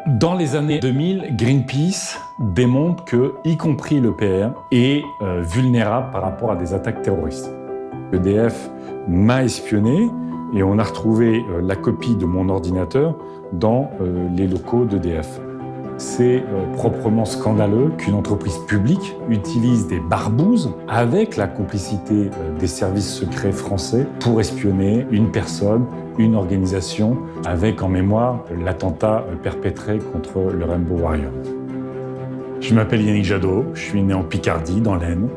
Dans les années 2000, Greenpeace démontre que, y compris l'EPR, est vulnérable par rapport à des attaques terroristes. EDF m'a espionné et on a retrouvé la copie de mon ordinateur dans les locaux d'EDF. C'est proprement scandaleux qu'une entreprise publique utilise des barbouzes avec la complicité des services secrets français pour espionner une personne, une organisation, avec en mémoire l'attentat perpétré contre le Rainbow Warrior. Je m'appelle Yannick Jadot, je suis né en Picardie, dans l'Aisne.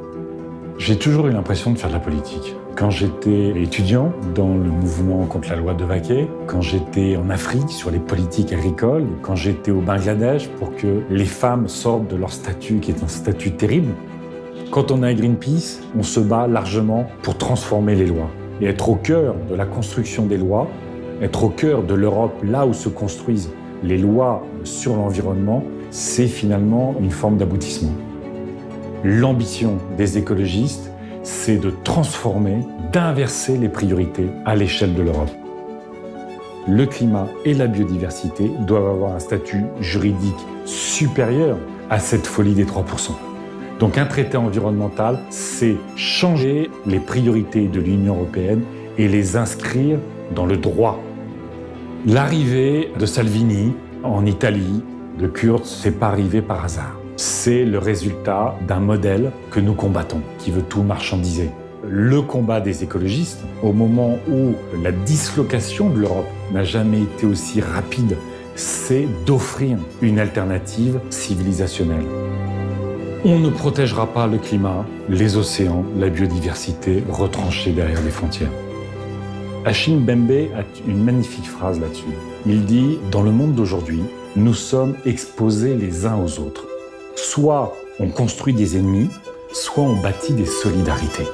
J'ai toujours eu l'impression de faire de la politique. Quand j'étais étudiant dans le mouvement contre la loi Devaquet, quand j'étais en Afrique sur les politiques agricoles, quand j'étais au Bangladesh pour que les femmes sortent de leur statut, qui est un statut terrible, quand on est à Greenpeace, on se bat largement pour transformer les lois et être au cœur de la construction des lois, être au cœur de l'Europe, là où se construisent les lois sur l'environnement, c'est finalement une forme d'aboutissement. L'ambition des écologistes, c'est de transformer, d'inverser les priorités à l'échelle de l'Europe. Le climat et la biodiversité doivent avoir un statut juridique supérieur à cette folie des 3%. Donc un traité environnemental, c'est changer les priorités de l'Union européenne et les inscrire dans le droit. L'arrivée de Salvini en Italie, de Kurz, c'est pas arrivé par hasard. C'est le résultat d'un modèle que nous combattons, qui veut tout marchandiser. Le combat des écologistes, au moment où la dislocation de l'Europe n'a jamais été aussi rapide, c'est d'offrir une alternative civilisationnelle. On ne protégera pas le climat, les océans, la biodiversité retranchés derrière les frontières. Achille Mbembe a une magnifique phrase là-dessus. Il dit « Dans le monde d'aujourd'hui, nous sommes exposés les uns aux autres. Soit on construit des ennemis, soit on bâtit des solidarités. »